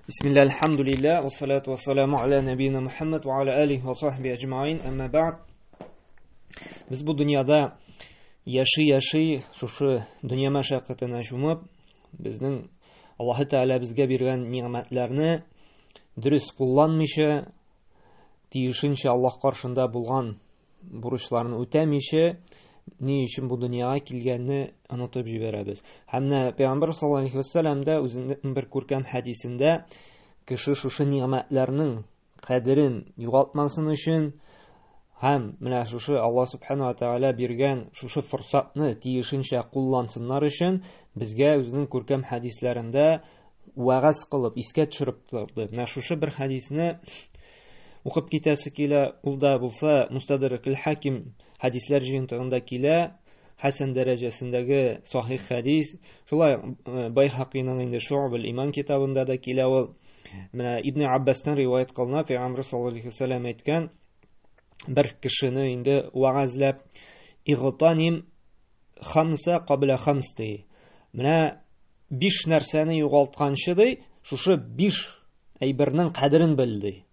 Bismillah, elhamdülillah, ve salatu ve selamu ala nebiyina Muhammed ve ala alihi ve sahbihi ecmaîn. Amma ba'd. Biz bu dünyada yaşay, şuшы dünya мәшәкатенә чумып, безнең Аллаһы Тәгалә безгә биргән ниъмәтләрне дөрес кулланмыйча, тиешенчә Аллаһ каршында булган бурычларны үтәмичә, ни өчен бу дөньяга килгәнне онытып җибәрәбез. Һәм Пәйгамбер саллаллаһу алейһи ва сәлләмдә үзенең бер күркәм хәдисендә кеше шушы ниъмәтләрнең кадерен югалтмасын өчен һәм менә шушы Аллаһ субхана ва тәгалә биргән шушы форсатны тиешенчә куллансыннар өчен безгә үзенең күркәм хәдисләрендә вәгазь кылып, искә төшереп торды. Менә шушы бер хәдисне укып китәсе килә, ул да булса Мустадрак аль-Хаким хәдисләр җыентыгында килә, хәсән дәрәҗәсендәге сахих хәдис. Шулай Байхақиның инде Шуъб аль-Иман китабында да килә ул. Менә Ибн Аббастан риваят кылына, Пәйгамбер саллаллаһу алейһи ва сәлләм әйткән, бер кешене инде вәгазьләп, игътаним хамса кабла хамс ди. Менә 5 нәрсәне югалтканчы ди, шушы 5 әйбернең кадерен белде.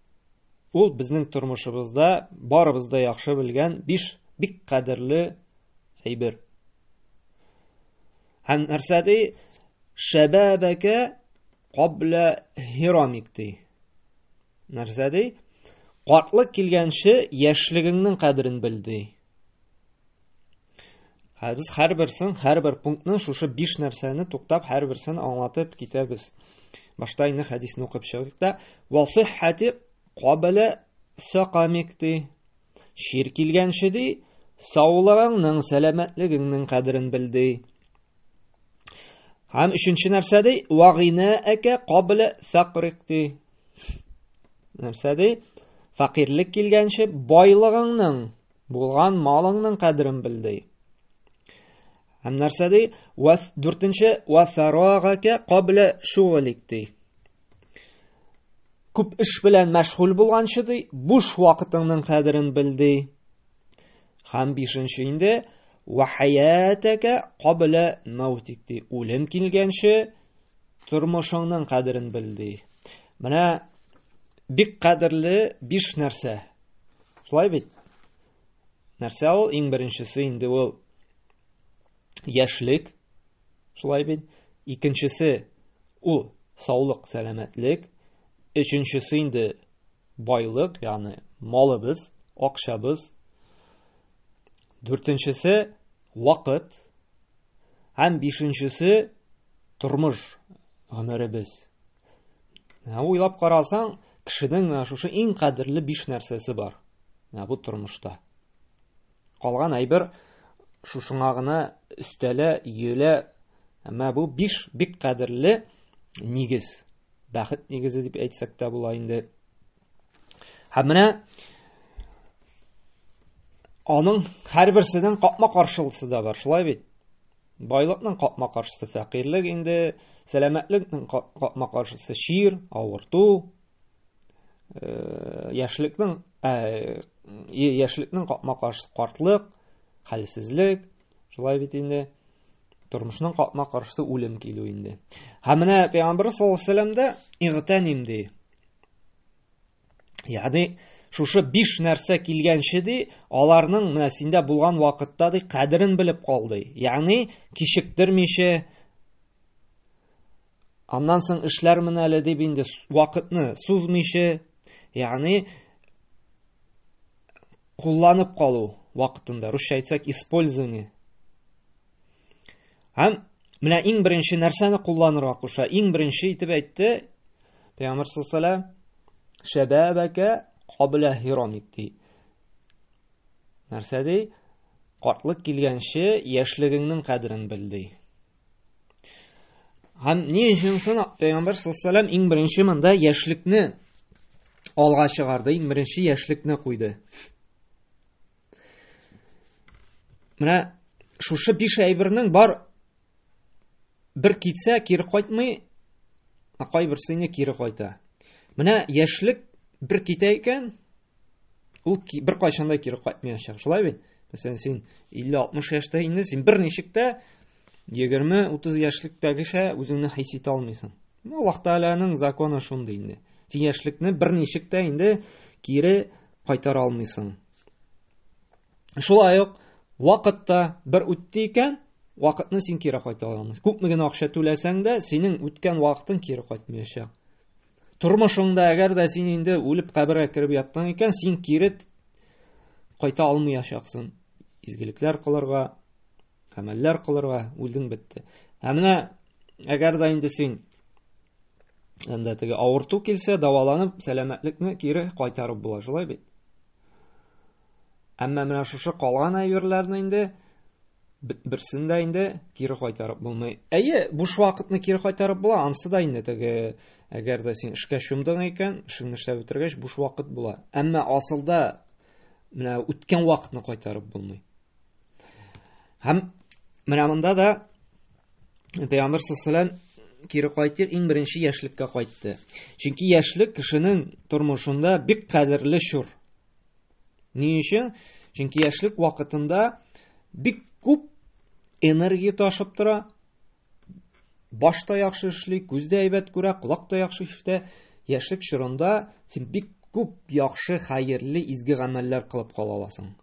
Ул безнең тормышыбызда барыбызда яхшы белгән 5 бик кадерле әйбер. Һәм нәрсә ди? Шабабака кабла хирамик ди. Нәрсә ди? Картлык килгәнче яшьлегеңнең кадерен белде. Без һәрбер пунктны шушы 5 нәрсәне туктап, һәрберсен аңлатып китәбез. Башта инде хәдисне укып чыгыйк та, васиххати кабла сакамик ди. Шир килгәнче ди, саулыгыңның, сәламәтлегеңнең кадерен белде. Һәм өченче нәрсә ди? Вагинаәкә кабла фақрик ди. Нәрсә ди? Фақирлек килгәнче байлыгыңның, булган малыңның кадерен белде. Һәм нәрсә ди? Дүртенче вафарагәкә кабла шугылик ди. Күп эш белән мәшгуль булганчы ди, буш вакытыңның кадерен белде. Һәм бишенче инде вахаятәкә кабла маутик ди. Үлем килгәнче тормышыңның кадерен белде. Менә бик кадерле 5 нәрсә. Шулай бит? Нәрсә ул? Иң беренчесе инде ул яшьлек. Шулай бит? Икенчесе ул саулык, сәламәтлек. Өченчесе инде байлык, ягъни малыбыз, акчабыз. Дүртенчесе вакыт. Һәм бишенчесе тормыш, гомеребез. Уйлап карасаң, кешенең шушы иң кадерле 5 нәрсәсе бар. Бу тормышта. Калган әйбер шушыңа гына өстәлә, йөлә, әмма бу 5 бик кадерле нигез. Бәхет нигезе дип әйтсәк тә була инде. Һәм менә аның һәрберсенең капма-каршылысы да бар, шулай бит? Байлыкның капма-каршысы фәкыйрлек инде, сәламәтлекнең капма-каршысы шир, авырту, яшьлекнең капма-каршысы картлык, хәлсезлек, шулай бит инде. Тормышның капма-каршысы үлем килү инде. Һәм менә Пәйгамбер саллаллаһу алейһи ва сәлләмдә игътаним ди. Ягъни шушы 5 нәрсә килгәнче ди, аларның менә синдә булган вакытта ди кадерен белеп калды. Ягъни кичектермичә, аннан соң эшләр менә әле дип инде вакытны сузмыйча, ягъни кулланып калу вакытында, русча әйтсәк, использование. Һәм менә иң беренче нәрсәне кулланырга куша. Иң беренче итеп әйтте Пәйгамбер саллаллаһу алейһи ва сәлләм, шабабака кабла хирамик ди. Нәрсә ди? Картлык килгәнче яшьлегеңнең кадерен белде. Һәм ни өчен соң Пәйгамбер саллаллаһу алейһи ва сәлләм иң беренче монда яшьлекне алга чыгарды, иң беренче яшьлекне куйды. Менә шушы 5 әйбернең бар бер китсә кире кайтмый, кайберсенә кире кайта. Менә яшьлек бер китә икән, ул бер кайчанда кире кайтмаячак. Шулай бит? Мәсәлән, син 50-60 яшьтә инде, син бер ничектә 20-30 яшьлектәгечә үзеңне хис итә алмыйсың. Аллаһ Тәгаләнең законы шундый инде. Син яшьлекне берничек тә инде кире кайтара алмыйсың. Шулай ук вакытта бер үтте икән, вакытны син кире кайтара алмыйсың. Күпме генә акча түләсәң дә, синең үткән вакытың кире кайтмаячак. Тормышыңда әгәр дә син инде үлеп кабергә кереп яттың икән, син кире кайта алмаячаксың. Изгелекләр кылырга, гамәлләр кылырга үлдең бетте. Менә әгәр дә инде син анда теге авырту килсә, даваланып, сәламәтлекне кире кайтарып була, шулай бит. Әмма менә шушы калган әйберләрне инде берсен дә инде кире кайтарып булмый. Әйе, буш вакытны кире кайтарып була, ансы да инде теге әгәр дә син эшкә чумдың икән, эшеңне эшләп бетергәч буш вакыт була. Әмма асылда менә үткән вакытны кайтарып булмый. Һәм менә монда да Пәйгамбер саллаллаһу кире кайтыр, иң беренче яшьлеккә кайтты. Чөнки яшьлек кешенең тормышында бик кадерле чор. Ни өчен? Чөнки яшьлек вакытында бик күп энергия ташып тора. Баш та яхшы эшли, күз дә әйбәт күрә, колак та яхшы ишетә. Яшьлек чорында син бик күп яхшы, хәерле, изге гамәлләр кылып кала аласың.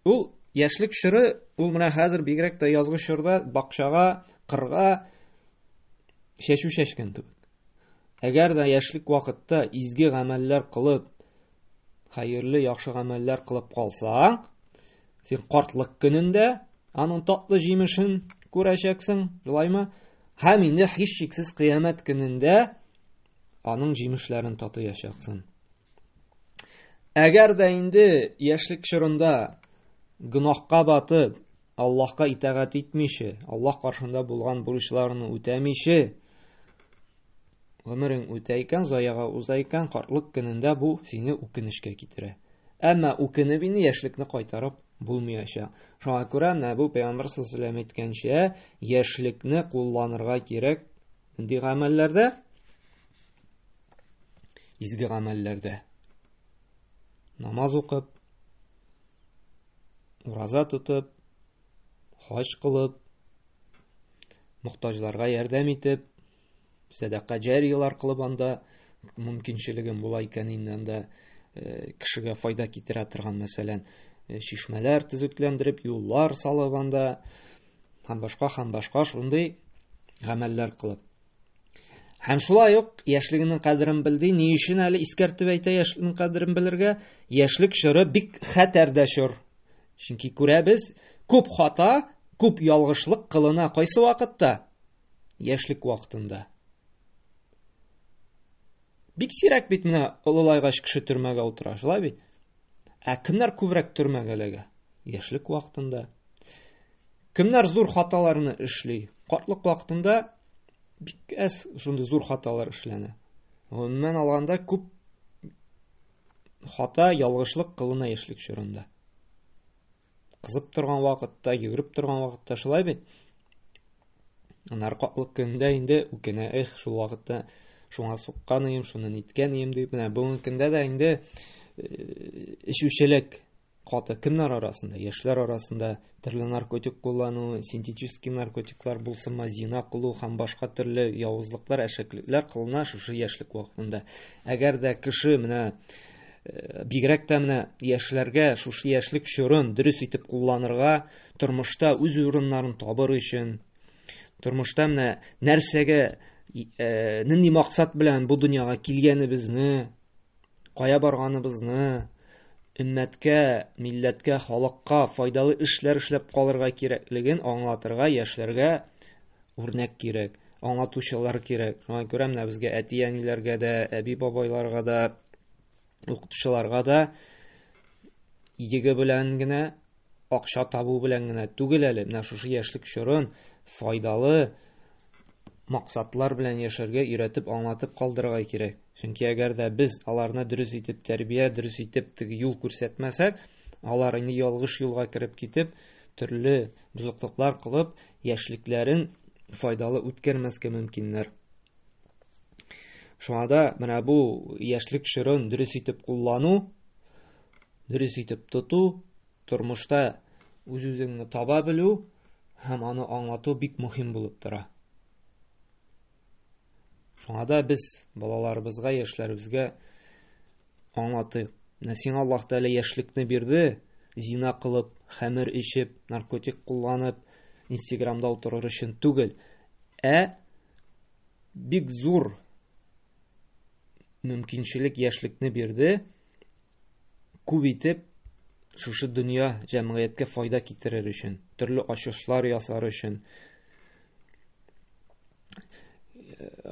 Ул яшьлек чоры, ул менә хәзер бигрәк тә язгы чорда бакчага, кырга чәчү чәчкән түгел. Әгәр дә яшьлек вакытта изге гамәлләр кылып, хәерле, яхшы гамәлләр кылып калсаң, син картлык көнендә аның татлы җимешен күрәчәксең, шулаймы? Һәм инде һичшиксез кыямәт көнендә аның җимешләрен татыячаксың. Әгәр дә инде яшьлек чорында гынахка батып, Аллаһка итагать итмичә, Аллаһ каршында булган бурычларны үтәмичә, гомерең үтә икән, заяга уза икән, картлык көнендә бу сине үкенешкә китерә. Әмма үкенеп инде яшьлекне кайтарып булмаячак. Шуңа күрә менә бу Пәйгамбер саллаллаһу алейһи әйткәнчә, яшьлекне кулланырга кирәк нинди гамәлләрдә? Изге гамәлләрдә. Намаз укып, ураза тотып, хаҗ кылып, мохтаҗларга ярдәм итеп, садака җариялар кылып анда мөмкинчелегем була икән инде анда кешегә файда китерә торган, мәсәлән, шишмәләр төзекләндереп, юллар салып анда, һәм башка шундый гамәлләр кылып. Һәм шулай ук яшьлегенең кадерен белде. Ни өчен әле искәртеп әйтә яшьлекнең кадерен белергә? Яшьлек чоры бик хәтәрдә чор. Чөнки күрәбез, күп хата, күп ялгышлык кылына кайсы вакытта? Яшьлек вакытында. Бик сирәк бит менә олылайгач кеше төрмәгә утыра, шулай бит. Кемнәр күбрәк төрмәгә эләгә? Яшьлек вакытында. Кемнәр зур хаталарны эшли? Картлык вакытында бик әз шундый зур хаталар эшләнә. Гомумән алганда күп хата, ялгышлык кылына яшьлек чорында. Кызып торган вакытта, йөгереп торган вакытта, шулай бит. Анар картлык көндә инде үкенә, шул вакытта шуңа сукканым, шуны ниткәнем дип, менә бүгенге көндә дә инде эчүчелек каты кемнәр арасында? Яшьләр арасында төрле наркотик куллану, синтетический наркотиклар булсынмы, зина кылу һәм башка төрле явызлыклар, әшәклекләр кылына шушы яшьлек вакытында. Әгәр дә кеше менә бигрәк тә менә яшьләргә шушы яшьлек чорын дөрес итеп кулланырга, тормышта үз урыннарын табыр өчен, тормышта менә нәрсәгә, нинди максат белән бу дөньяга килгәнебезне, кая барганыбызны, өммәткә, милләткә, халыкка файдалы эшләр эшләп калырга кирәклеген аңлатырга яшьләргә үрнәк кирәк, аңлатучылар кирәк. Шуңа күрә менә безгә әти-әниләргә дә, әби-бабайларга да, укытучыларга да иге белән генә, акча табу белән генә түгел әле, менә шушы яшьлек чорын файдалы максатлар белән яшәргә өйрәтеп, аңлатып калдырырга кирәк. Чөнки әгәр дә без аларны дөрес итеп тәрбия, дөрес итеп теге юл күрсәтмәсәк, алар инде ялгыш юлга кереп китеп, төрле бузыклыклар кылып, яшьлекләрен файдалы үткәрмәскә мөмкиннәр. Шуңа да менә бу яшьлек чорын дөрес итеп куллану, дөрес итеп тоту, тормышта үз-үзеңне таба белү һәм аны аңлату бик мөһим булып тора. Шуңа да без балаларыбызга, яшьләребезгә аңлатыйк. Сиңа Аллаһ Тәгалә яшьлекне бирде, зина кылып, хәмер ичеп, наркотик кулланып, Инстаграмда утырыр өчен түгел, бик зур мөмкинчелек яшьлекне бирде, күп итеп шушы дөнья җәмгыятькә файда китерер өчен, төрле ачышлар ясар өчен,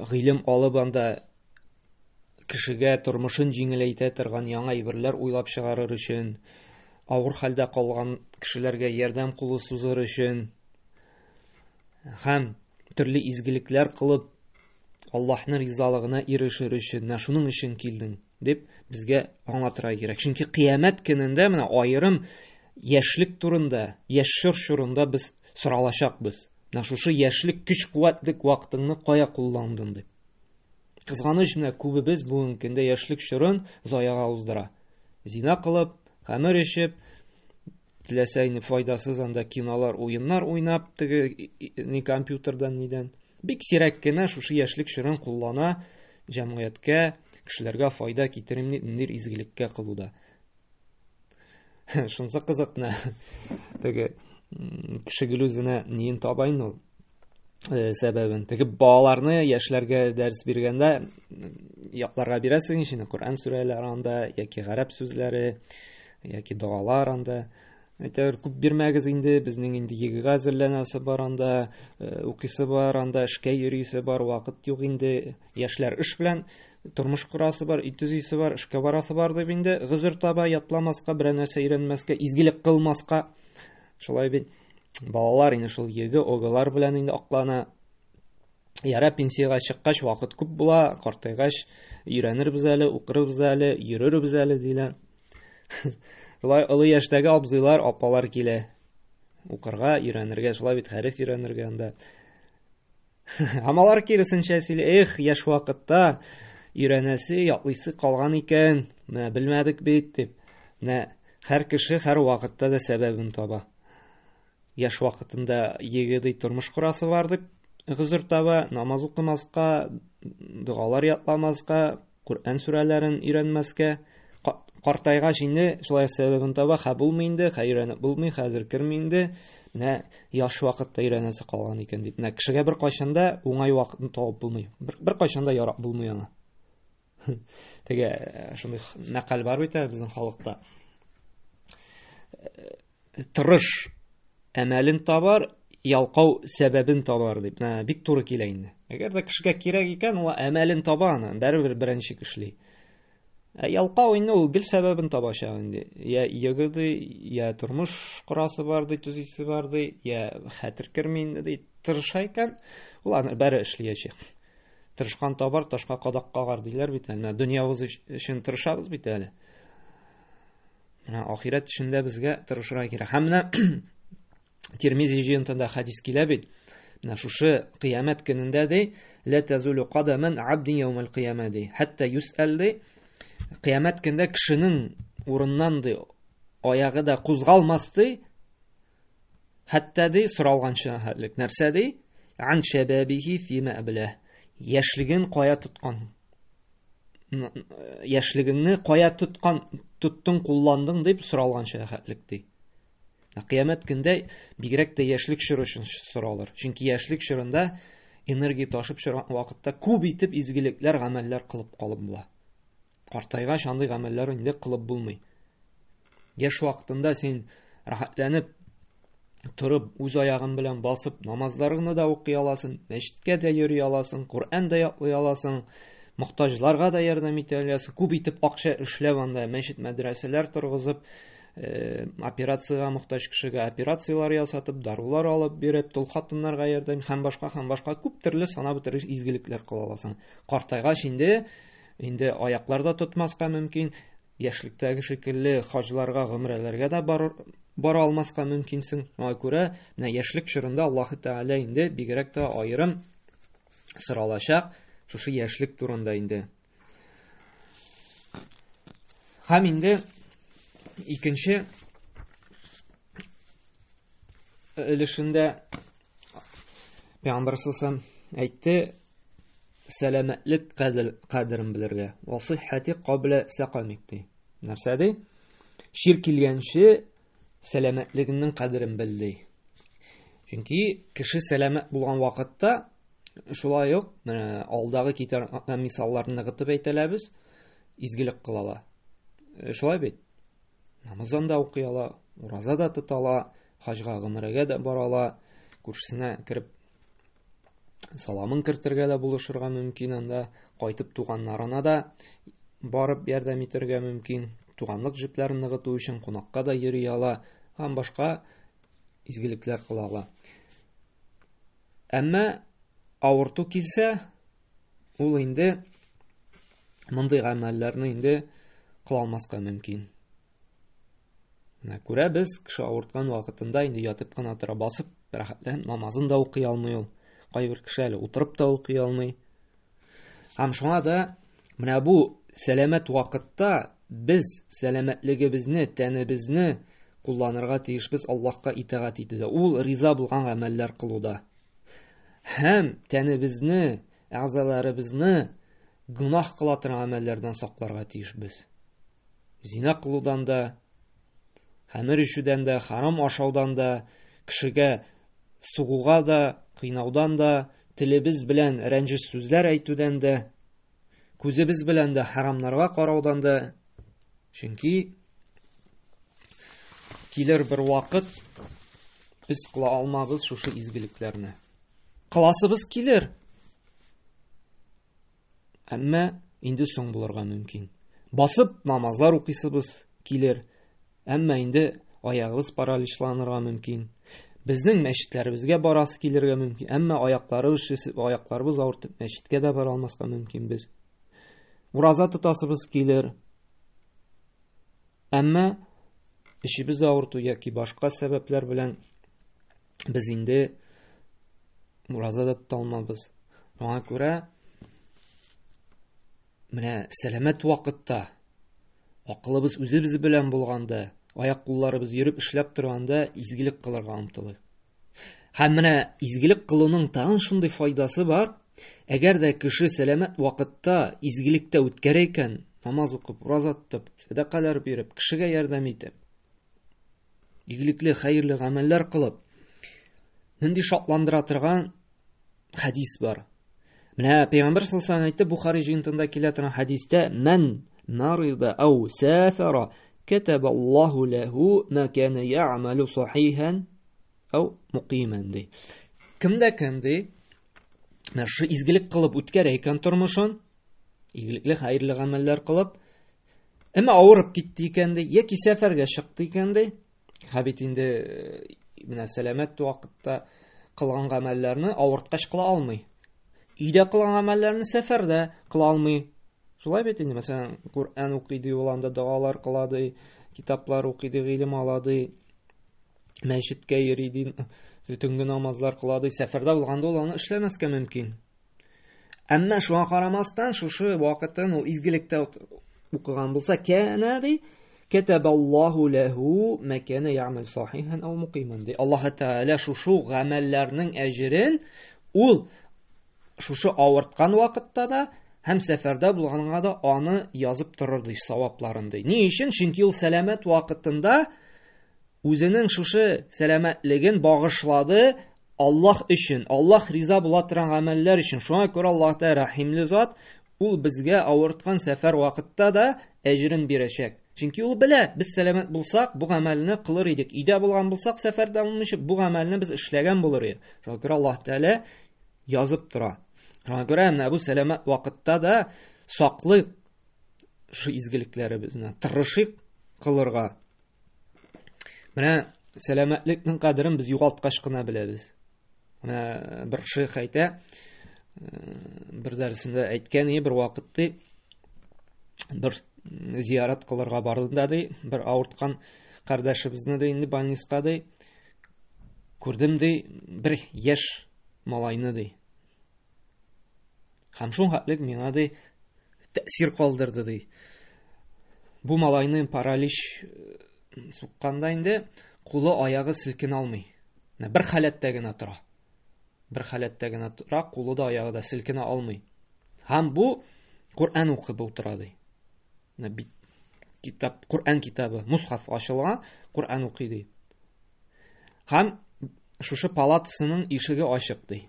гыйлем алып анда кешегә тормышын җиңеләйтә торган яңа әйберләр уйлап чыгарыр өчен, авыр хәлдә калган кешеләргә ярдәм кулы сузыр өчен, һәм төрле изгелекләр кылып Аллаһның ризалыгына ирешер өчен, шуның өчен килдең дип безгә аңлатырга кирәк. Чөнки кыямәт көнендә менә аерым яшьлек турында, яшьшер чорында без соралачакбыз. Шушы яшьлек көч-куәтлек вакытыңны кая кулландың дип. Кызганыч, менә күбебез бүгенге көндә яшьлек чорын заяга уздыра. Зина кылып, хәмер ичеп, теләсә инде файдасыз анда кинолар, уеннар уйнап, теге компьютердан нидән. Бик сирәк кенә шушы яшьлек чорын куллана җәмгыятькә, кешеләргә файда китерим нидер изгелеккә кылуда. Шунысы кызыкны. Теге кеше гүзенә ниен табайын ул сәбәбен. Теге балаларны яшьләргә дәрес биргәндә якларга бирәсең ичен, Коръән сүрәләре анда, яки гарәп сүзләре, яки дуалар анда. Әйтәр, күп бирмәгез инде, безнең инде егегә әзерләнәсе бар анда, укыйсы бар анда, эшкә йөрисе бар, вакыт юк инде, яшьләр эш белән тормыш корасы бар, ит үзисе бар, эшкә барасы бар дип инде гызыр таба, ятламаска, берәр нәрсә өйрәнмәскә, изгелек кылмаска. Шулай бит балалар инде шул еге огалар белән инде аклана. Яра пенсияга чыккач вакыт күп була, картайгач өйрәнербез әле, укырбыз әле, йөрербез әле диләр. Шулай олы яшьтәге абзыйлар, апалар килә. Укырга, өйрәнергә, шулай бит хәреф өйрәнергә анда. Амалар киресенчә сөйле, яшь вакытта өйрәнәсе, ятлыйсы калган икән, белмәдек бит дип. Һәр кеше һәр вакытта да сәбәбен таба. Яшь вакытында егеди тормыш курасы бар дип гызыр таба, намаз укымаска, дуалар ятламаска, Коръән сүрәләрен өйрәнмәскә, картайгач инде шулай сәбәбен таба, булмый инде, хәйрәнеп булмый, хәзер керми инде, яшь вакытта өйрәнәсе калган икән дип. Кешегә бер кайчанда уңай вакытны табып булмый. Бер кайчанда ярап булмый аңа. Теге шундый мәкаль бар бит безнең халыкта. Тырыш әмәлен табар, ялкау сәбәбен табар дип. Бик туры килә инде. Әгәр дә кешегә кирәк икән, ул әмәлен таба аны, бәрбер беренче эшли. Ялкау инде ул гел сәбәбен табачак инде. Я егеди, я тормыш корасы бар ди, түзисе бар ди, я хәтер керми инде ди. Тырыша икән, ул аны бәре эшлиячәк. Тырышкан табар, ташка кадак кагар диләр бит. Дөньябыз өчен тырышабыз бит әле. Ахират өчендә безгә тырышырга кирәк. Һәм менә Тирмизи җыентында хадис килә бит. Шушы кыямәт көнендә ди, ла тазулу кадаман абдин яумал кыяма ди. Хәтта юсәл ди, кыямәт көндә кешенең урыннан ди, аягы да кузгалмас ди. Хәтта ди соралганча хәтлек нәрсә ди? Ан шабабихи фима абла. Яшьлеген кая тоткан? Яшьлегеңне кая туттың, кулландың дип соралганча хәтлек ди. Кыямәт көндә бигрәк тә яшьлек чоры өчен соралыр. Чөнки яшьлек чорында энергия ташып чыган вакытта күп итеп изгелекләр, гамәлләр кылып калып була. Картайгач андый гамәлләр инде кылып булмый. Яшь вакытында син рәхәтләнеп турып, үз аягың белән басып, намазларыңны да укый аласың, мәчеткә дә йөри аласың, Коръән дә ятлый аласың, мохтаҗларга да ярдәм итә аласың, күп итеп акча эшләп анда мәчет, мәдрәсәләр торгызып, операциягә мохтаҗ кешегә операциялар ясатып, дарулар алып биреп, тол хатыннарга ярдәм һәм башка күп төрле санап бетерер изгелекләр кыла аласың. Картайгач инде аяклар да тотмаска мөмкин, яшьлектәге шикелле хаҗларга, гомрәләргә дә бара алмаска мөмкинсең. Моңа күрә, менә яшьлек чорында Аллаһ Тәгалә инде бигрәк тә аерым сыралачак шушы яшьлек турында инде. Һәм инде икенче өлешендә Пәйгамбәр саллаллаһу әйтте, сәламәтлек кадерен белергә. Васыйхати кабла сақамик ди. Нәрсә ди? Шир килгәнче сәламәтлегенең кадерен бел ди. Чөнки кеше сәламәт булган вакытта шулай ук алдагы китар мисалларны ныгытып әйтәләбез, изгелек кылала. Шулай бит. Намаздан да укый ала, ураза да тотала, хаҗга гомрәгә дә барала, күршесенә кереп саламын кертергә дә булышырга мөмкин, анда кайтып туганнарына да барып ярдәм итәргә мөмкин, туганлык җепләрен ныгыту өчен кунакка да йөри ала, һәм башка изгелекләр кыла ала. Әмма авырту килсә, ул инде мондый гамәлләрне инде кыла алмаска мөмкин. Менә күрә без кеше авырткан вакытында инде ятып кына тора, басып рәхәтләнеп намазын да укый алмый ул. Кайбер кеше әле утырып та укый алмый. Һәм шуңа да менә бу сәламәт вакытта без сәламәтлегебезне, тәнебезне кулланырга тиешбез Аллаһка итагать итүдә. Ул риза булган гамәлләр кылуда. Һәм тәнебезне, әгъзаларыбызны гунах кыла торган гамәлләрдән сакларга тиешбез. Зина кылудан да, хәмер ишүдән дә, харам ашаудан да, кешегә сугуга да, кыйнаудан да, телебез белән рәнҗеш сүзләр әйтүдән дә, күзебез белән дә харамнарга караудан да. Чөнки килер бер вакыт без кыла алмабыз шушы изгелекләрне. Кыласыбыз килер. Әмма инде соң булырга мөмкин. Басып намазлар укыйсыбыз килер. Әмма инде аягыбыз параличланырга мөмкин. Безнең мәчетләребезгә барасы килергә мөмкин. Әмма аякларыбыз авыртып мәчеткә дә бара алмаска мөмкин без. Ураза тотасыбыз килер. Әмма ишебез авырту яки башка сәбәпләр белән без инде ураза да тота алмабыз. Аңа күрә менә сәламәт вакытта акылыбыз үзебез белән булганда, аяк-кулларыбыз йөреп эшләп торганда изгелек кылырга омтылыйк. Һәм менә изгелек кылуның тагын шундый файдасы бар. Әгәр дә кеше сәламәт вакытта изгелектә үткәрә икән, намаз укып, ураза тотып, садакалар биреп, кешегә ярдәм итеп, игелекле, хәерле гамәлләр кылып, нинди шатландыра торган хадис бар. Менә Пәйгамбер саллаллаһу алейһи ва саллям әйтте, Бухари җыентында килә торган хадистә: "Ман марида ау сафара كتب الله له ما كان يعمل صحيحا أو مقيما ди. Кемдә ди? Нәрсә изгелек кылып үткәрә икән тормышын, игелекле хәерле гамәлләр кылып, әмма авырып китте икән ди, яки сәфәргә чыкты икән ди. Хәбит инде менә сәламәт вакытта кылган гамәлләрне авырткач кыла алмый. Өйдә кылган гамәлләрне сәфәрдә кыла алмый. Шулай бит инде, мәсәлән, Куръан укыйды, уланда дуалар кылады, китаплар укыйды, гыйлем алады, мәчеткә йөри, төнге намазлар кылады, сәфәрдә булганда ул аны эшләмәскә мөмкин. Әмма шуңа карамастан, шушы вакытын ул изгелектә укыган булса, кәнәди, катабаллаху лаху ма кана яъмал сахихан ау муқиман ди. Аллаһ Тәгалә шушы гамәлләрнең әҗерен ул шушы авырткан вакытта да һәм сәфәрдә булганга да аны язып торыр ди, савапларын ди. Ни өчен? Чөнки ул сәламәт вакытында үзенең шушы сәламәтлеген багышлады Аллаһ өчен, Аллаһ риза була торган гамәлләр өчен. Шуңа күрә Аллаһ Тәгалә рәхимле зат, ул безгә авырткан сәфәр вакытта да әҗерен бирәчәк. Чөнки ул белә, без сәламәт булсак, бу гамәлне кылыр идек. Өйдә булган булсак, сәфәрдә булмыйча, бу гамәлне без эшләгән булыр идек. Шуңа күрә Аллаһ Тәгалә язып тора. Шуңа күрә менә бу сәламәт вакытта да саклык шу изгелекләребезне тырышыйк кылырга. Менә сәламәтлекнең кадерен без югалткач кына беләбез. Менә бер шейх әйтә, бер дәресендә әйткән, бер вакытта бер зиярат кылырга бардым ди, бер авырткан кардәшебезне дә инде больниска ди, күрдем ди, бер яшь малайны ди. Һәм шул хәтлек миңа ди тәэсир калдырды ди. Бу малайны паралич сукканда инде кулы аягы селкенә алмый. Бер халәттә генә тора. Бер халәттә генә тора, кулы да аягы да селкенә алмый. Һәм бу Коръән укып утыра ди. Китап, Коръән китабы, мусхаф ачылган, Коръән укый ди. Һәм шушы палатасының ишеге ачык ди.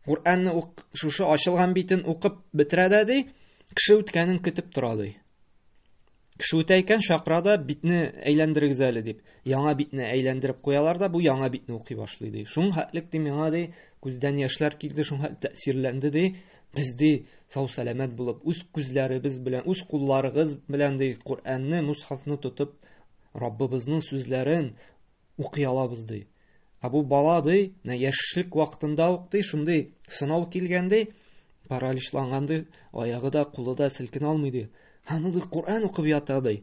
Коръәнне шушы ачылган битен укып бетерә ди, кеше үткәнен көтеп тора ди. Кеше үтә икән, шакырада битне әйләндерегез әле дип. Яңа битне әйләндереп куялар да, бу яңа битне укый башлый ди. Шуң хәтлек ди миңа ди, күздән яшьләр килде, шуң хәтлек тәэсирләнде ди. Без ди сау-сәламәт булып, үз күзләребез белән, үз кулларыгыз белән ди Коръәнне, мусхафны тотып, Раббыбызның сүзләрен укый алабыз ди. Бу бала ди, яшьлек вакытында ук ди, шундый сынау килгән ди, параличланган ди, аягы да, кулы да селкенә алмый ди. Һәм ул Коръән укып ята ди.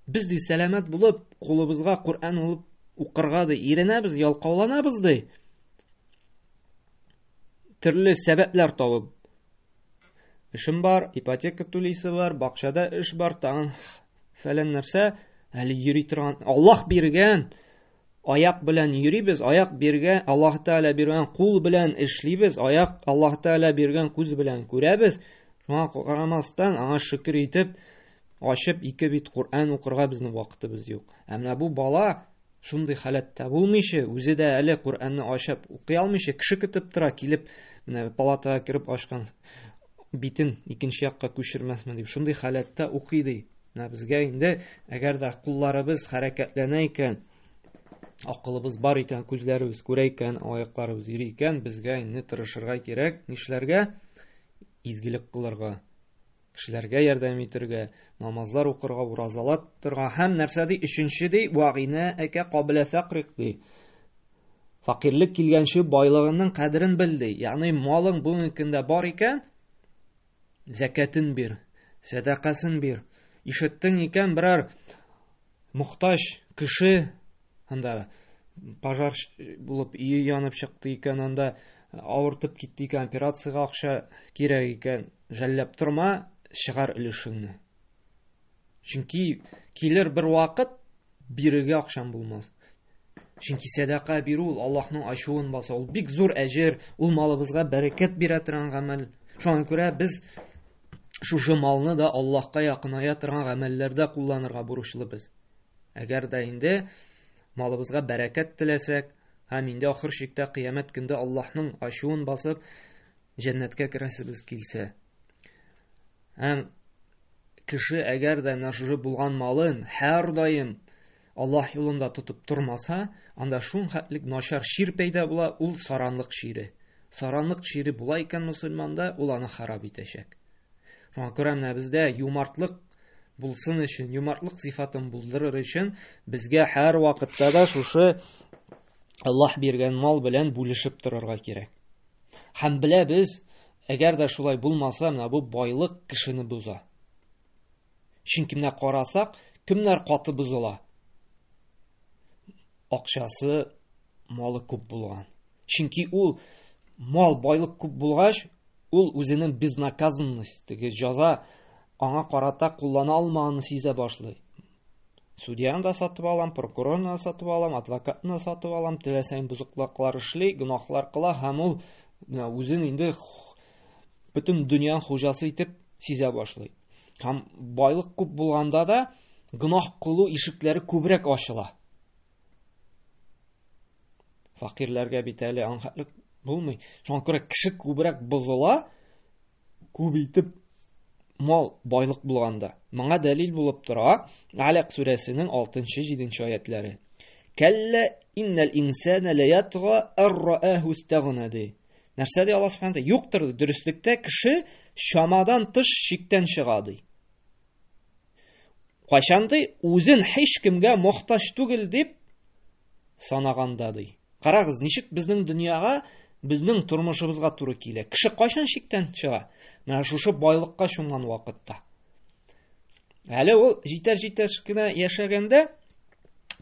Без ди сәламәт булып, кулыбызга Коръән алып укырга ди, иренәбез, ялкауланабыз ди. Төрле сәбәпләр табып. Эшем бар, ипотека түлисе бар, бакчада эш бар, тагын фәлән нәрсә, әле йөри торган, Аллаһ биргән аяк белән йөрибез, аяк биргән, Аллаһ Тәгалә биргән кул белән эшлибез, аяк Аллаһ Тәгалә биргән күз белән күрәбез. Шуңа карамастан, аңа шөкер итеп, ачып ике бит Коръән укырга безнең вакытыбыз юк. Әмма бу бала шундый халәттә булмыйча, үзе дә әле Коръәнне ачып укый алмыйча, кеше көтеп тора, килеп, менә палатага кирип ачкан битен икенче якка күчермәсме дип, шундый халәттә укый ди. Менә безгә инде, әгәр дә кулларыбыз хәрәкәтләнә икән, акылыбыз бар икән, күзләребез күрә икән, аякларыбыз йөри икән, безгә инде тырышырга кирәк, нишләргә? Изгелек кылырга, кешеләргә ярдәм итәргә, намазлар укырга, уразалар торга, һәм нәрсә ди? Өченче ди, вагина әкә кабла фақрик ди. Факирлек килгәнче байлыгының кадерен бил ди. Ягъни малың бүгенкендә бар икән, закатын бир, садакасын бир. Ишеттең икән берәр мохтаҗ кеше, анда пожар булып өе янып чыкты икән, анда авыртып китте икән, операциягә акча кирәк икән, жәлләп торма, чыгар өлешеңне. Чөнки килер бер вакыт бирергә акчам булмас. Чөнки садака бирү ул Аллаһның ачуын баса, ул бик зур әҗер, ул малыбызга бәрәкәт бирә торган гамәл. Шуңа күрә без шушы малны да Аллаһка якыная торган гамәлләрдә кулланырга бурычлыбыз. Әгәр дә инде малыбызга бәрәкәт теләсәк, һәм инде ахыр чиктә кыямәт көндә Аллаһның ачуын басып җәннәткә керәсебез килсә. Һәм кеше әгәр дә нәшры булган малын һәр даим Аллаһ юлында тотып тормаса, анда шун хәтлек начар шир пәйда була, ул саранлык шире. Саранлык шире була икән мусульманда, ул аны харап итәчәк. Шуңа күрә менә бездә юмартлык булсын өчен, юмартлык сыйфатын булдырыр өчен безгә һәр вакытта да шушы Аллаһ биргән мал белән бүлешеп торырга кирәк. Һәм беләбез, әгәр дә шулай булмаса, менә бу байлык кешене буза. Чөнки менә карасак, кемнәр каты бузыла? Акчасы, малы күп булган. Чөнки ул мал, байлык күп булгач, ул үзенең безнаказанностьтәге җәза аңа карата куллана алмаганын сизә башлый. Судьяны да сатып алам, прокурорны да сатып алам, адвокатны да сатып алам, теләсәң бузыклыклар эшли, гөнаһлар кыла, һәм ул үзен инде бөтен дөньяның хуҗасы итеп сизә башлый. Һәм байлык күп булганда да гөнаһ кылу ишекләре күбрәк ачыла. Факирләргә бит әле аңхатлык булмый. Шуңа күрә кеше күбрәк бозыла, күп итеп мал, байлык булганда. Моңа дәлил булып тора Алaq сүрәсенең 6-7 аятлары. Калла иннал инсана ла ятга ар-рааһу истагна ди. Нәрсә ди Аллаһ Субханаһу? Юктыр, дөрестлектә кеше шамадан тыш шиктән чыга ди. Кайчанды үзен һич кемгә мохтаҗ түгел дип санаганда ди. Карагыз, ничек безнең дөньяга, безнең тормышыбызга туры килә. Кеше кайчан шиктән чыга? Менә шушы байлыкка чумган вакытта. Әле ул җитәр кенә яшәгәндә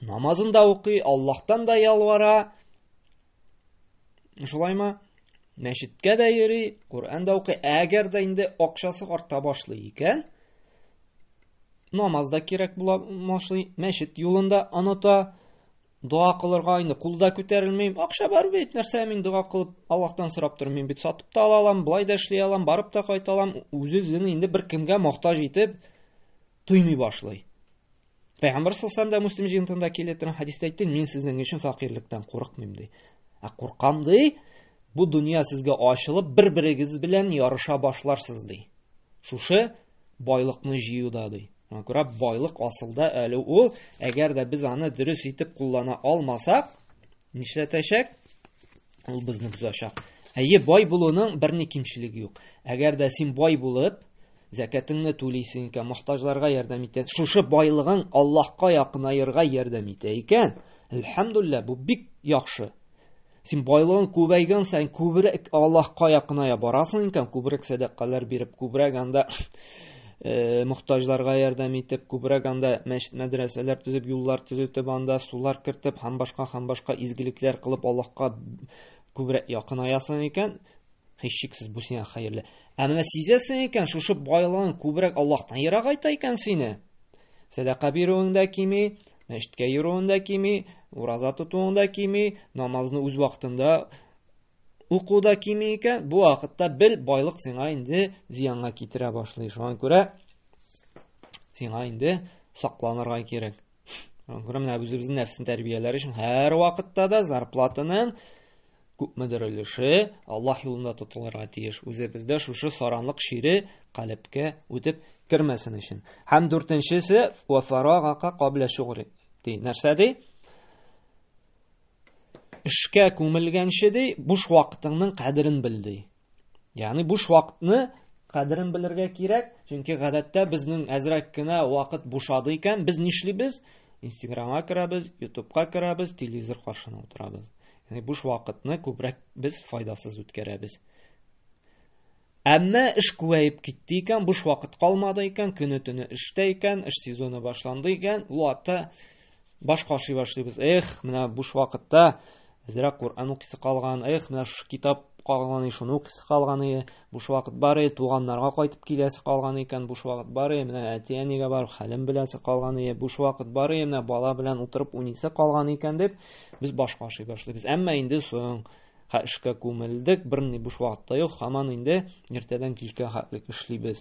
намазын да укый, Аллаһтан да ялвара. Шулаймы? Мәчеткә дә йөри, Коръән да укый. Әгәр дә инде акчасы арта башлый икән, намаз да кирәк була башлый, мәчет юлында оныта, дуа кылырга инде кулда күтәрелмим. Акча бар бит, нәрсә мин дуа кылып Аллаһтан сорап торам, мин бит сатып та ала алам, булай да эшли алам, барып та кайта алам. Үзен инде бер кемгә мохтаҗ итеп туймый башлый. Пәйгамбер саллаллаһу алейһи Муслим җыентында килә торган хадистә әйтте, мин сезнең өчен факирлектән курыкмыйм ди. Куркам ди, бу дөнья сезгә ачылып, бер-берегез белән ярыша башларсыз ди. Шушы байлыкны җыюда ди. Күрә байлык асылда әле ул, әгәр дә без аны дөрес итеп куллана алмасак, нишләтәчәк? Ул безне бузачак. Бай булуның берни кимчелеге юк. Әгәр дә син бай булып, закатыңны түлисең икән, мохтаҗларга ярдәм итә, шушы байлыгың Аллаһка якынаерга ярдәм итә икән, әлхәмдүлилләh, бу бик яхшы. Син байлыгың күбәйгән саен күбрәк Аллаһка якыная барасың икән, күбрәк садакалар биреп, күбрәк анда мохтаҗларга ярдәм итеп, күбрәк анда мәчет, мәдрәсәләр төзеп, юллар төзетеп, анда сулар кертеп, һәм башка изгелекләр кылып Аллаһка күбрәк якынаясың икән, һичшиксез бу сиңа хәерле. Әмма сизәсең икән, шушы байлыгың күбрәк Аллаһтан ерагайта икән сине. Садака бирүең дә кими, мәчеткә йөрүең дә кими, ураза тотуың да кими, намазны үз вакытында уку да кими икән, бу вакытта бел байлык сиңа инде зыянга китерә башлый. Шуңа күрә сиңа инде сакланырга кирәк. Шуңа күрә менә үзебезнең нәфсен тәрбияләр өчен һәр вакытта да зарплатаның күпмедер өлеше Аллаһ юлында тотылырга тиеш. Үзебездә шушы саранлык шире калепкә үтеп кермәсен өчен. Һәм дүртенчесе ва фарагака кабла шугри. Нәрсә ди? Эшкә күмелгәнче ди, буш вакытыңның кадерен бил ди. Ягъни буш вакытны кадерен белергә кирәк, чөнки гадәттә безнең әзрәк кенә вакыт бушады икән, без нишлибез? Instagramга керәбез, YouTube'ка керәбез, телевизор каршына утырабыз. Ягъни буш вакытны күбрәк без файдасыз үткәрәбез. Әмма эш күбәеп китте икән, буш вакыт калмады икән, көне-төне эштә икән, эш сезоны башланды икән, ул атта баш кашый башлыйбыз. Менә буш вакытта әзрәк Кур'ан укыйсы калган, менә шу китап калган, шуны укыйсы калган, буш вакыт бар, туганнарга кайтып киләсе калган икән, буш вакыт бар, менә әти-әнигә барып хәлен беләсе калган, буш вакыт бар, менә бала белән утырып уйныйсы калган икән дип, без баш кашый башлыйбыз. Әмма инде соң эшкә күмелдек, берни буш вакытта юк, һаман инде иртәдән кичкә хәтлек эшлибез.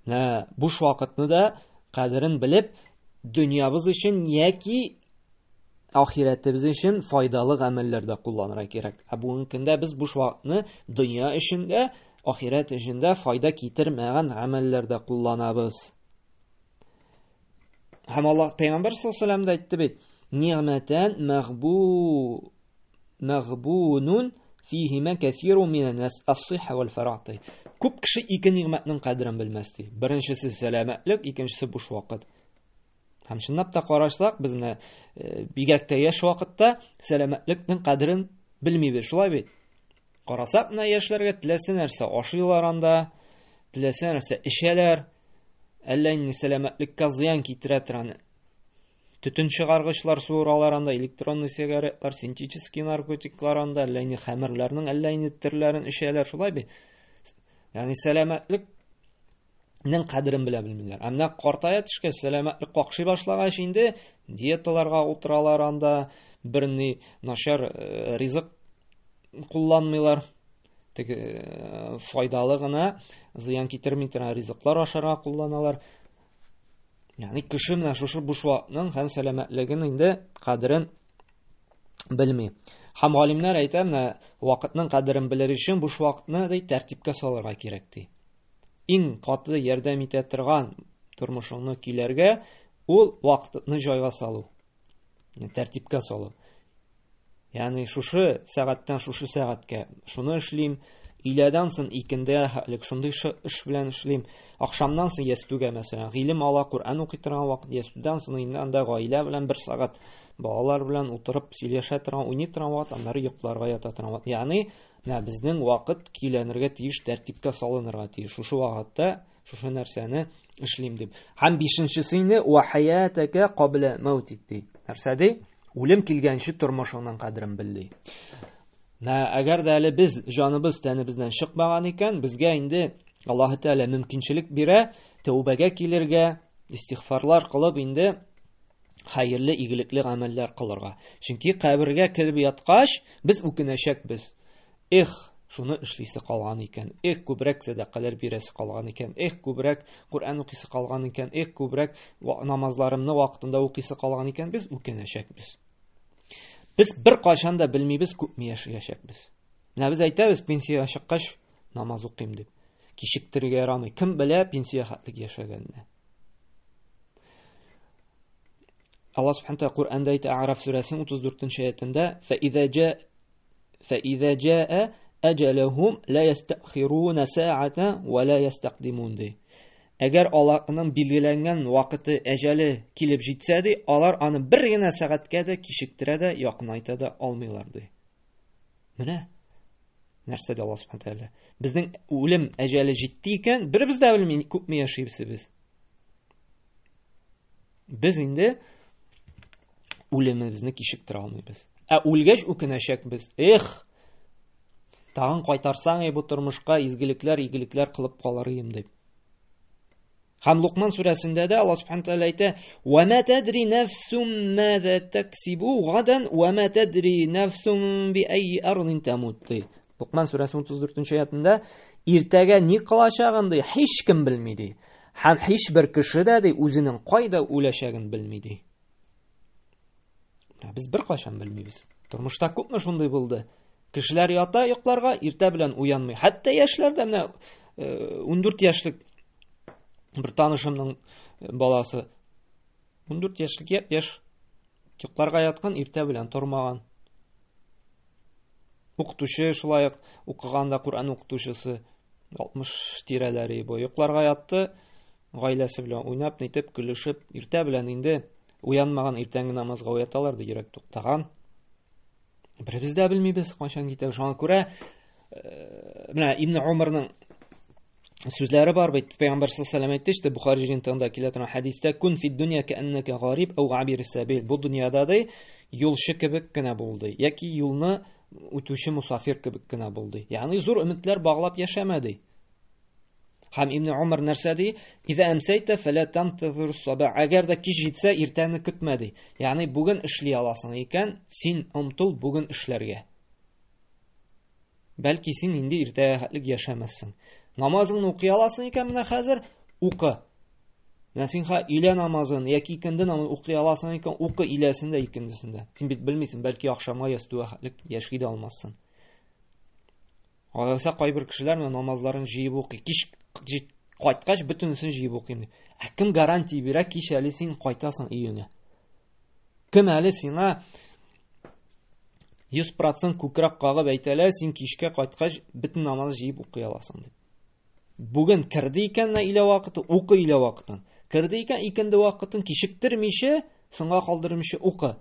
Менә буш вакытны да кадерен белеп, дөньябыз өчен яки ахирәтебез өчен файдалы гамәлләрдә кулланырга кирәк. Бүгенге көндә без буш вакытны дөнья өчен дә, ахирәт өчен дә файда китермәгән гамәлләрдә кулланабыз. Һәм Аллаһ Пәйгамбер саллаллаһу алейһи ва сәллям әйтте бит: "Ниъмәтән мәгъбунун фиһима кәсирун минан-нас ас-сихха вал-фарагъ." Күп кеше ике ниъмәтнең кадерен белмәс ди. Беренчесе сәламәтлек, икенчесе буш вакыт. Һәм чынлап та карашлак, без менә бигәк тә яшь вакытта сәламәтлекнең кадерен белмибез, шулай бит. Карасак, менә яшьләргә теләсә нәрсә ашыйлар анда, теләсә нәрсә эчәләр, әллә инде сәламәтлеккә зыян китерә торган төтен чыгаргычлар суыралар анда, электронный сигаретлар, синтетический наркотиклар анда, әллә инде хәмерләрнең әллә инде төрләрен эчәләр, шулай бит. Ягъни сәламәтлек нең кадерен белә белмиләр. Әмма картая төшкәч, сәламәтлек какшый башлагач инде диеталарга утыралар анда, берни начар ризык кулланмыйлар. Теге файдалы гына, зыян китерми торган ризыклар ашарга кулланалар. Ягъни кеше менә шушы буш вакытның һәм сәламәтлеген инде кадерен белми. Һәм галимнәр әйтә, менә вакытның кадерен белер өчен буш вакытны тәртипкә салырга кирәк ди. Иң каты ярдәм итә торган тормышыңны киләргә, ул вакытны җайга салу. Тәртипкә салу. Ягъни шушы сәгатьтән шушы сәгатькә шуны эшлим, иләдән соң икендә хәтлек шундый эш белән эшлим, акшамнан соң ястүгә мәсәлән, гыйлем ала, Кур'ан укый торган вакыт, ястүдән соң инде анда гаилә белән 1 сәгать балалар белән утырып сөйләшә торган, уйный торган вакыт, аннары йокларга ята торган вакыт. Ягъни безнең вакыт киләнергә тиеш, тәртипкә салынырга тиеш. Шушы вакытта шушы нәрсәне эшлим дип. Һәм 5-нчесе инде ва хаятака кабла маутик ди. Нәрсә ди? Үлем килгәнче тормышыңның кадерен бел ди. Әгәр дә әле без җаныбыз тәнебездән чыкмаган икән, безгә инде Аллаһ Тәгалә мөмкинчелек бирә, тәүбәгә килергә, истигъфарлар кылып инде Хайырлы, игелекле гамәлләр кылырга. Чөнки кабергә килеп яткач, без үкенәчәкбез. Шуны эшлисе калган икән. Күбрәк садакалар бирәсе калган икән. Күбрәк Кур'ан укыйсы калган икән. Күбрәк намазларымны вакытында укыйсы калган икән. Без үкенәчәкбез. Без бер кашан да белмибез күпме яшәячәкбез. Менә без әйтәбез, пенсия чыккач намаз укыйм дип. Кичектерергә ярамый. Кем белә пенсия хәтлек яшәгәнне. Allah subhanahu wa ta'ala Qur'anda ayta A'raf surəsinin 34-cü ayətində فَإِذَا جَاءَ أَجَلَهُمْ لَا يَسْتَأْخِرُونَ سَاعَةً وَلَا يَسْتَقْدِمُونَ ди. Әгәр аларның билгеләнгән вакыты әҗәле килеп җитсә ди, алар аны бер генә сәгатькә дә кичектерә дә, якынайта да алмыйлар ди. Менә нәрсә ди Allah subhanahu wa ta'ala. Безнең үлем әҗәле җитте икән, беребез дә белми күпме яшибез без. Без инде үлемебезне кичектерә алмыйбыз. Үлгәч үкенәчәкбез. Тагын кайтарсаң бу тормышка игелекләр кылып калырым дип. Һәм Лукман сүрәсендә дә Аллаһ субханәһу ва тааля әйтә: "Ва ма тадри нафсун маза таксибу гадан ва ма тадри нафсун би ай ардин тамут." Лукман сүрәсенең 34-нче аятында иртәгә ни кылачагын ди һич кем белми ди. Һәм һичбер кеше дә ди үзенең кайда үләчәген белми ди. Без бер кашан белмибез. Тормышта күпме шундый булды. Кешеләр ята йокларга, иртә белән уянмый. Хәтта яшьләр дә менә 14 яшьлек бер танышымның баласы 14 яшьлек яшь йокларга яткан, иртә белән тормаган. Укытучы шулай укыганда Кур'ан укытучысы 60 тирәләре бу йокларга ятты, гаиләсе белән уйнап, нитеп, көлешеп, иртә белән инде уянмаган, иртәнге намазга уяталар ди, йөрәк туктаган. Беребез дә белмибез кайчан китә. Шуңа күрә менә Ибн Умарның сүзләре бар бит. Пәйгамбер саллаллаху алейхи ва саллям Бухари җинтында килә торган хадистә: "Кун фи дөнья кәаннәка гариб ау габир сабил." Бу дөньяда да юлчы кебек кенә булды, яки юлны үтүче мусафир кебек кенә булды. Ягъни зур өметләр баглап яшәмәде. Һәм Ибн Умар нәрсә ди? "Иза амсайта фала тантазир саба." Әгәр дә кич җитсә, иртәне көтмә ди. Ягъни бүген эшли аласың икән, син омтыл бүген эшләргә. Бәлки син инде иртәгә хәтлек яшәмәссең. Намазыңны укый аласың икән, менә хәзер укы. Менә син илә намазын яки икенде намаз укый аласың икән, укы иләсендә икендесендә. Син бит белмисең, бәлки ахшамга ястуа хәтлек яши дә алмассың. Алайса кайбер кешеләр намазларын җыеп укый. Кич кайткач бөтенесен җыеп укыйм ди. Кем гарантия бирә кич әле син кайтасың өеңә? Кем әле сиңа 100% күкрәк кагып әйтәләр, син кичкә кайткач бөтен намаз җыеп укый аласың дип. Бүген кирде икән илә вакыты, укы илә вакытын. Кирде икән икенде вакытын кичектермичә, соңга калдырмыйча укы.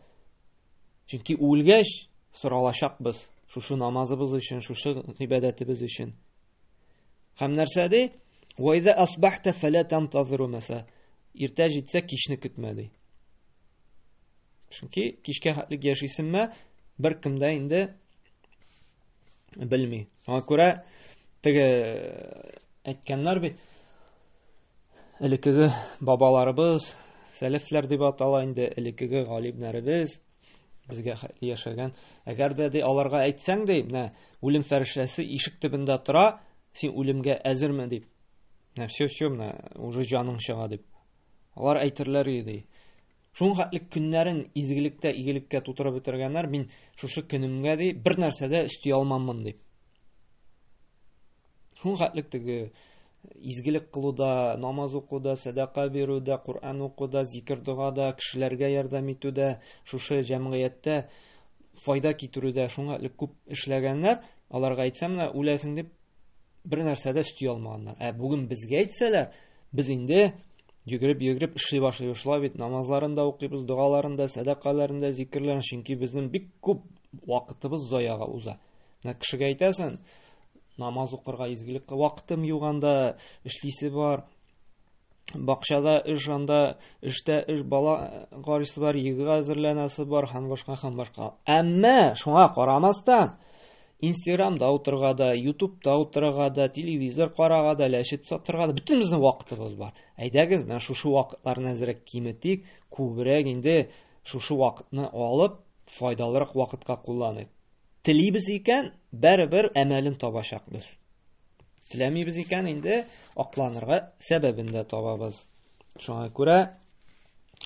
Чөнки үлгәч соралачакбыз шушы намазыбыз өчен, шушы гыйбадәтебез өчен. Һәм нәрсә ди? "Ва иза асбахта фала тантазиру маса." Иртә җитсә кичне көтмә ди. Чөнки кичкә хәтлек яшисеңме, бер кем дә инде белми. Аңа күрә теге әйткәннәр бит, элекеге бабаларыбыз, сәләфләр дип атала инде, элекеге галимнәребез безгә яшәгән. Әгәр дә ди аларга әйтсәң ди, менә үлем фәрештәсе ишек төбендә тора, син үлемгә әзерме дип. Менә все, менә уже җаның чыга дип. Алар әйтерләр иде. Шуң хәтлек көннәрен изгелеккә, игелеккә тутырып бетергәннәр, мин шушы көнемгә ди бер нәрсәдә өсти алмаммын дип. Шуң хәтлек теге изгелек кылуда, намаз укуда, садака бирүдә, Кур'ан укуда, зикр дугада, кешеләргә ярдәм итүдә, шушы җәмгыятьтә файда китерүдә шуңа күп эшләгәннәр, аларга әйтсәм менә үләсең дип бер нәрсәдә өсти алмаганнар. Бүген безгә әйтсәләр, без инде йөгереп эшли башлыйлар бит, намазларында укыйбыз, дугаларында, садакаларында, зикрләрендә, чөнки безнең бик күп вакытыбыз заяга уза. Менә кешегә әйтәсең, намаз укырга изгелек вакытым юганда эшлисе бар, бакчада эш анда, эштә эш бала гарысы бар, егыга әзерләнәсе бар, һәм башка. Әмма шуңа карамастан Instagramда утырга да, YouTube'да утырга да, телевизор карага да, ләшет сатырга да, бөтен безнең вакытыбыз бар. Әйдәгез, менә шушы вакытларны әзрәк киметик, күбрәк инде шушы вакытны алып, файдалырак вакытка кулланыйк. Телибез икән, бәрбер әмәлен табачакбыз. Теләмибез икән, инде акланырга сәбәбен дә табабыз. Шуңа күрә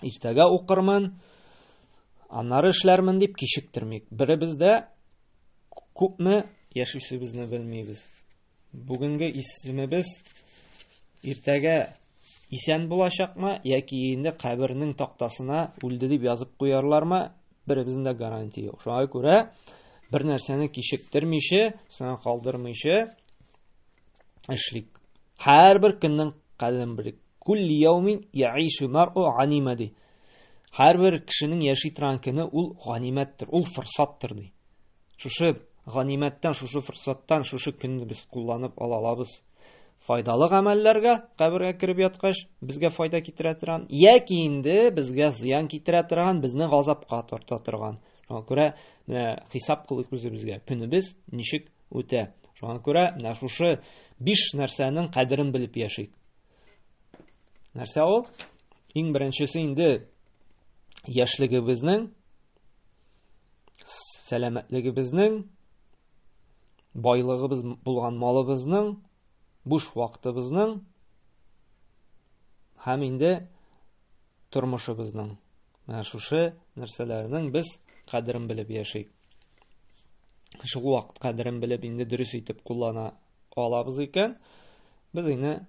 иртәгә укырмын, аннары эшләрмен дип кичектермик. Беребез дә күпме яшисебезне белмибез. Бүгенге исемебез иртәгә исән булачакмы, яки инде кабернең тактасына үлде дип язып куярлармы, беребезнең дә гарантия юк. Шуңа күрә бер нәрсәне кичектермичә, соң калдырмыйча эшлик. Һәрбер көннең кадерен белик. Кулли яумин яишу мар'у ганимади. Һәрбер кешенең яши торган көне ул ганимәттер, ул форсаттыр ди. Шушы ганимәттән, шушы форсаттан, шушы көнне без кулланып ала алабыз. Файдалы гамәлләргә кабергә кирип яткач безгә файда китерә торган, яки инде безгә зыян китерә торган, безне газапка тарта торган. Шуңа күрә менә хисап кылыйк үзебезгә, көнебез ничек үтә. Шуңа күрә менә шушы 5 нәрсәнең кадерен белеп яшик. Нәрсә ул? Иң беренчесе инде яшьлегебезнең, сәламәтлегебезнең, байлыгыбыз булган малыбызның, буш вакытыбызның һәм инде тормышыбызның. Менә шушы нәрсәләрнең без кадерен белеп яшик. Шул вакыт кадерен белеп инде дөрес итеп куллана алабыз икән, без инде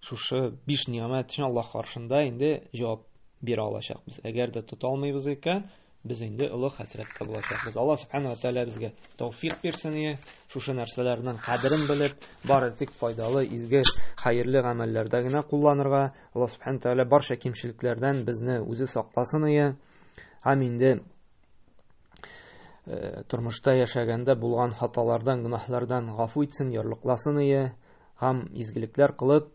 шушы 5 ниямәт өчен Аллаһ каршында инде җавап бирә алачакбыз. Әгәр дә тота алмыйбыз икән, biz инде улы хәсрәткә булачакбыз. Аллаһ Субханаһу ва Тааля безгә тәүфыйк бирсен, шушы нәрсәләрнең кадерен белеп, бары тик файдалы, изге, хәерле гамәлләрдә генә кулланырга. Аллаһ Субханаһу ва Тааля барча кимчелекләрдән безне үзе сакласын, һәм инде тормышта яшәгәндә булган хаталардан, гөнаһлардан гафу итсен, ярлыкласын, һәм изгелекләр кылып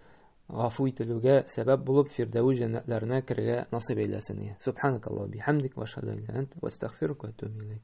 гафу ителүгә сәбәп булып фирдәүс җәннәтләренә керергә насыйп әйләсен. Субханакаллаһу бихамдик ва ашһаду ан ла илаһа илля анта ва астагфирука ва атубу илейк.